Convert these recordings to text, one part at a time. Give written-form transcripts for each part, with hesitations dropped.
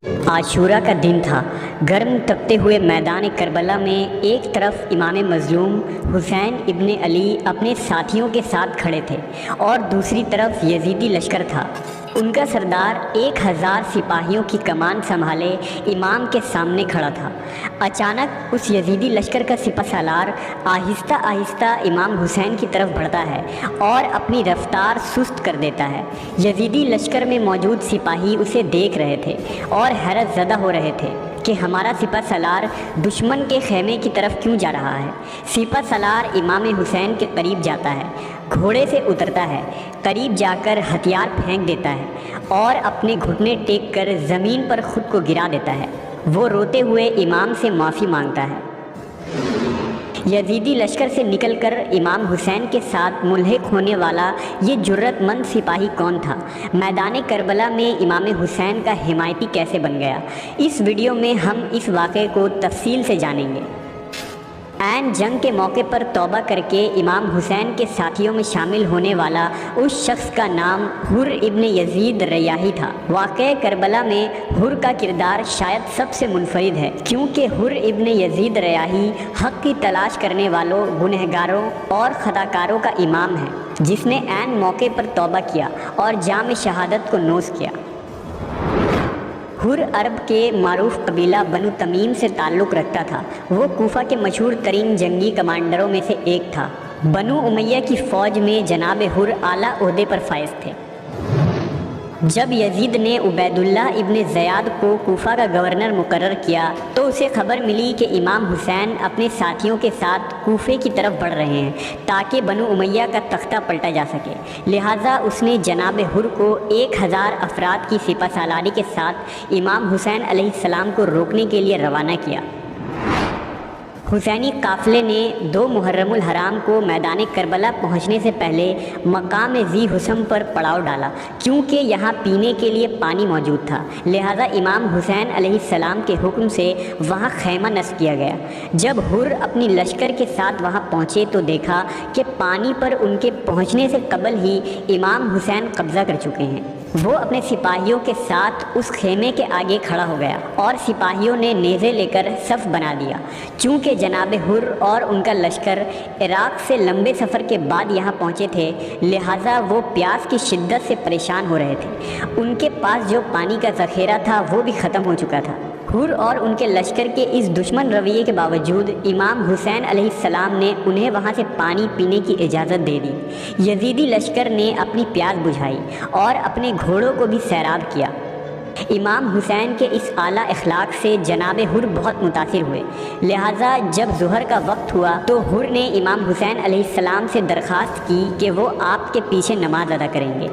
आशूरा का दिन था। गर्म तपते हुए मैदान करबला में एक तरफ इमाम मज़लूम हुसैन इब्न अली अपने साथियों के साथ खड़े थे और दूसरी तरफ यजीदी लश्कर था। उनका सरदार 1000 सिपाहियों की कमान संभाले इमाम के सामने खड़ा था। अचानक उस यजीदी लश्कर का सिपहसालार आहिस्ता आहिस्ता इमाम हुसैन की तरफ बढ़ता है और अपनी रफ्तार सुस्त कर देता है। यजीदी लश्कर में मौजूद सिपाही उसे देख रहे थे और हैरत ज़दा हो रहे थे कि हमारा सिपहसालार दुश्मन के खेमे की तरफ क्यों जा रहा है। सिपहसालार इमाम हुसैन के करीब जाता है, घोड़े से उतरता है, करीब जाकर हथियार फेंक देता है और अपने घुटने टेक कर ज़मीन पर खुद को गिरा देता है। वो रोते हुए इमाम से माफ़ी मांगता है। यजीदी लश्कर से निकलकर इमाम हुसैन के साथ मुल्हिक होने वाला ये जुर्रतमंद सिपाही कौन था? मैदान करबला में इमाम हुसैन का हिमायती कैसे बन गया? इस वीडियो में हम इस वाक़े को तफसील से जानेंगे। ऐन जंग के मौके पर तौबा करके इमाम हुसैन के साथियों में शामिल होने वाला उस शख्स का नाम हुर इब्न यजीद रयाही था। वाक़े करबला में हुर का किरदार शायद सबसे मुनफरिद है, क्योंकि हुर इब्न यजीद रयाही हक़ की तलाश करने वालों, गुनहगारों और खताकारों का इमाम है, जिसने ऐन मौके पर तौबा किया और जाम शहादत को नोश किया। हुर अरब के मारूफ कबीला बनु तमीम से ताल्लुक़ रखता था। वो कूफा के मशहूर तरीन जंगी कमांडरों में से एक था। बनु उमैया की फ़ौज में जनाब हुर आला ओहदे पर फाइज थे। जब यजीद ने उबैदुल्लाह इब्न ज़ियाद को कूफा का गवर्नर मुकर्रर किया तो उसे खबर मिली कि इमाम हुसैन अपने साथियों के साथ कूफे की तरफ बढ़ रहे हैं ताकि बनु उमैया का तख्ता पलटा जा सके। लिहाजा उसने जनाब हुर को 1000 अफराद की सिपहसालारी के साथ इमाम हुसैन अलैहिस्सलाम को रोकने के लिए रवाना किया। हुसैनी काफ़िले ने 2 मुहर्रमुल हराम को मैदान करबला पहुंचने से पहले मकाम ज़ी हुसम पर पड़ाव डाला, क्योंकि यहाँ पीने के लिए पानी मौजूद था। लिहाजा इमाम हुसैन अलैहिस्सलाम के हुक्म से वहाँ खैमा नस्ब किया गया। जब हुर अपनी लश्कर के साथ वहाँ पहुँचे तो देखा कि पानी पर उनके पहुँचने से कबल ही इमाम हुसैन कब्ज़ा कर चुके हैं। वो अपने सिपाहियों के साथ उस खेमे के आगे खड़ा हो गया और सिपाहियों ने नेज़े लेकर सफ़ बना दिया। चूँकि जनाब हुर और उनका लश्कर इराक़ से लंबे सफ़र के बाद यहाँ पहुँचे थे, लिहाजा वो प्यास की शिद्दत से परेशान हो रहे थे। उनके पास जो पानी का ज़ख़ीरा था वो भी ख़त्म हो चुका था। हुर और उनके लश्कर के इस दुश्मन रवैये के बावजूद इमाम हुसैन अलैहिस्सलाम ने उन्हें वहाँ से पानी पीने की इजाज़त दे दी। यजीदी लश्कर ने अपनी प्यास बुझाई और अपने घोड़ों को भी सैराब किया। इमाम हुसैन के इस आला अखलाक से जनाब हुर बहुत मुतासिर हुए। लिहाजा जब ज़ुहर का वक्त हुआ तो हुर ने इमाम हुसैन अलैहिस्सलाम से दरख्वास्त की कि वो आपके पीछे नमाज अदा करेंगे।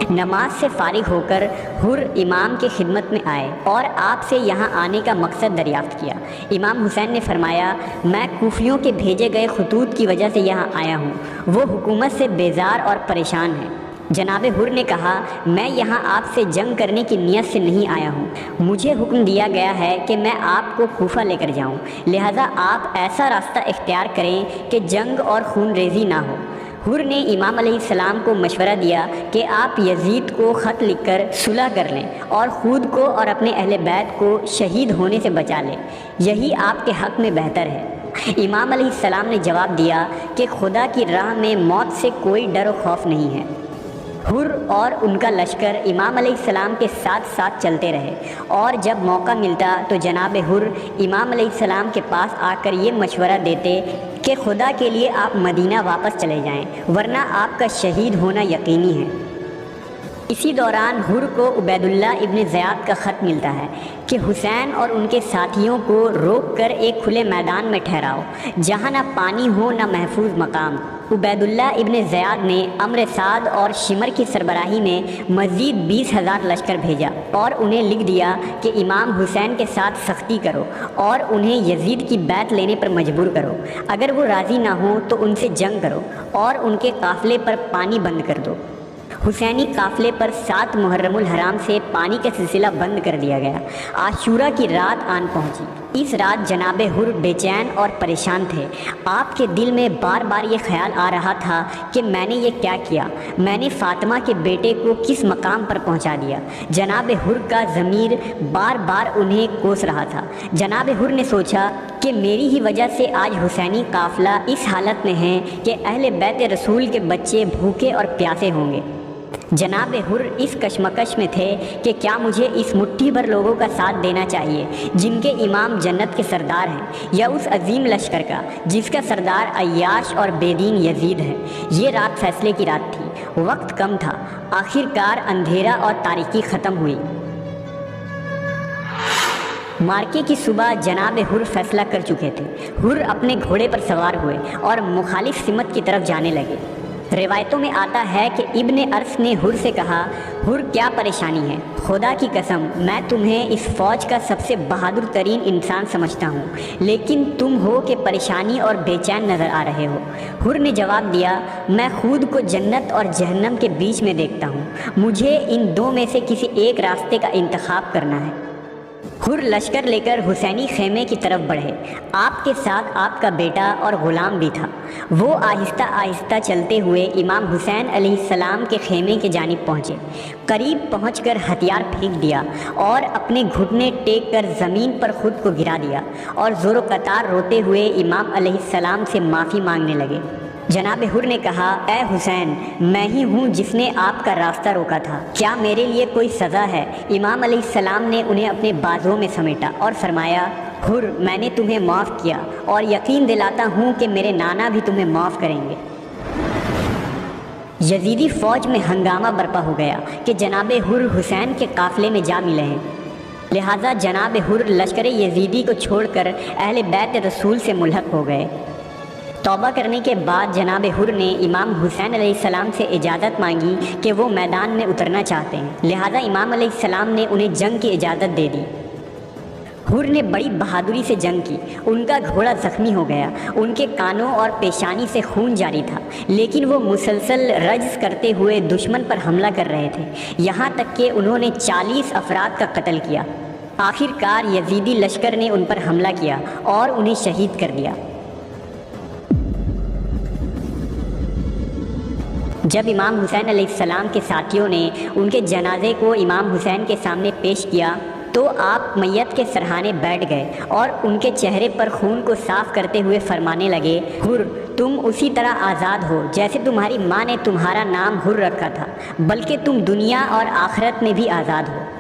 नमाज से फारिग होकर हुर इमाम के खिदमत में आए और आपसे यहाँ आने का मकसद दरियाफ़्त किया। इमाम हुसैन ने फरमाया, मैं कूफियों के भेजे गए खतूत की वजह से यहाँ आया हूँ। वो हुकूमत से बेजार और परेशान है। जनाब हुर ने कहा, मैं यहाँ आपसे जंग करने की नीयत से नहीं आया हूँ। मुझे हुक्म दिया गया है कि मैं आपको कूफा लेकर जाऊँ, लिहाजा आप ऐसा रास्ता इख्तियार करें कि जंग और खून रेज़ी ना हो। हुर ने इमाम अलैहिस्सलाम को मशवरा दिया कि आप यजीद को ख़त लिखकर सुलह कर लें और ख़ुद को और अपने अहले बैत को शहीद होने से बचा लें। यही आपके हक़ में बेहतर है। इमाम अलैहिस्सलाम ने जवाब दिया कि खुदा की राह में मौत से कोई डर और खौफ नहीं है। हुर और उनका लश्कर इमाम अलैहिस्सलाम के साथ साथ चलते रहे और जब मौका मिलता तो जनाब हुर इमाम अलैहिस्सलाम के पास आकर ये मशवरा देते कि खुदा के लिए आप मदीना वापस चले जाएं, वरना आपका शहीद होना यकीनी है। इसी दौरान हुर को उबैदुल्लाह इब्न ज़ियाद का ख़त मिलता है कि हुसैन और उनके साथियों को रोक कर एक खुले मैदान में ठहराओ, जहाँ ना पानी हो ना महफूज मकाम। उबैदुल्लाह इब्न ज़ियाद ने अम्र साद और शिमर की सरबराही में मज़ीद 20,000 लश्कर भेजा और उन्हें लिख दिया कि इमाम हुसैन के साथ सख्ती करो और उन्हें यजीद की बैत लेने पर मजबूर करो। अगर वो राज़ी ना हो तो उनसे जंग करो और उनके काफ़िले पर पानी बंद कर दो। हुसैनी काफ़िले पर 7 मुहर्रमुल हराम से पानी का सिलसिला बंद कर दिया गया। आशूरा की रात आन पहुंची। اس رات جناب حر بے چین اور پریشان تھے۔ آپ کے دل میں بار بار یہ خیال آ رہا تھا کہ میں نے یہ کیا کیا، میں نے فاطمہ کے بیٹے کو کس مقام پر پہنچا دیا۔ جناب حر کا ضمیر بار بار انہیں کوس رہا تھا۔ جناب حر نے سوچا کہ میری ہی وجہ سے آج حسینی قافلہ اس حالت میں ہے کہ اہل بیت رسول کے بچے بھوکے اور پیاسے ہوں گے۔ جناب حر اس کشمکش میں تھے کہ کیا مجھے اس مٹھی بھر لوگوں کا ساتھ دینا چاہیے جن کے امام جنت کے سردار ہیں، یا اس عظیم لشکر کا جس کا سردار عیاش اور بے دین یزید ہے۔ یہ رات فیصلے کی رات تھی، وقت کم تھا۔ آخر کار اندھیرا اور تاریکی ختم ہوئی۔ مارکے کی صبح جناب حر فیصلہ کر چکے تھے۔ حر اپنے گھوڑے پر سوار ہوئے اور مخالف سمت کی طرف جانے لگے۔ روایتوں میں آتا ہے کہ ابن عرس نے حر سے کہا، حر کیا پریشانی ہے؟ خدا کی قسم میں تمہیں اس فوج کا سب سے بہادر ترین انسان سمجھتا ہوں، لیکن تم ہو کہ پریشانی اور بے چین نظر آ رہے ہو۔ حر نے جواب دیا، میں خود کو جنت اور جہنم کے بیچ میں دیکھتا ہوں، مجھے ان دو میں سے کسی ایک راستے کا انتخاب کرنا ہے۔ حر لشکر لے کر حسینی خیمے کی طرف بڑھے۔ آپ کے ساتھ آپ کا بیٹا اور غلام بھی تھا۔ وہ آہستہ آہستہ چلتے ہوئے امام حسین علیہ السلام کے خیمے کی جانب پہنچے۔ قریب پہنچ کر ہتھیار پھینک دیا اور اپنے گھٹنے ٹیک کر زمین پر خود کو گرا دیا اور زور و قطار روتے ہوئے امام علیہ السلام سے معافی مانگنے لگے۔ جناب حر نے کہا، اے حسین، میں ہی ہوں جس نے آپ کا راستہ روکا تھا، کیا میرے لیے کوئی سزا ہے؟ امام علیہ السلام نے انہیں اپنے بازوؤں میں سمیٹا اور فرمایا، حر میں نے تمہیں معاف کیا اور یقین دلاتا ہوں کہ میرے نانا بھی تمہیں معاف کریں گے۔ یزیدی فوج میں ہنگامہ برپا ہو گیا کہ جناب حر حسین کے قافلے میں جا ملے ہیں، لہٰذا جناب حر لشکر یزیدی کو چھوڑ کر اہل بیت رسول سے ملحق ہو گئے۔ توبہ کرنے کے بعد جناب حر نے امام حسین علیہ السلام سے اجازت مانگی کہ وہ میدان میں اترنا چاہتے ہیں، لہٰذا امام علیہ السلام نے انہیں جنگ کی اجازت دے دی۔ حر نے بڑی بہادری سے جنگ کی، ان کا گھوڑا زخمی ہو گیا، ان کے کانوں اور پیشانی سے خون جاری تھا، لیکن وہ مسلسل رجز کرتے ہوئے دشمن پر حملہ کر رہے تھے، یہاں تک کہ انہوں نے 40 افراد کا قتل کیا۔ آخر کار یزیدی لشکر نے ان پر حملہ کیا اور انہیں شہید کر دیا۔ جب امام حسین علیہ السلام کے ساتھیوں نے ان کے جنازے کو امام حسین کے سامنے پیش کیا تو آپ میت کے سرہانے بیٹھ گئے اور ان کے چہرے پر خون کو صاف کرتے ہوئے فرمانے لگے، حر تم اسی طرح آزاد ہو جیسے تمہاری ماں نے تمہارا نام حر رکھا تھا، بلکہ تم دنیا اور آخرت میں بھی آزاد ہو۔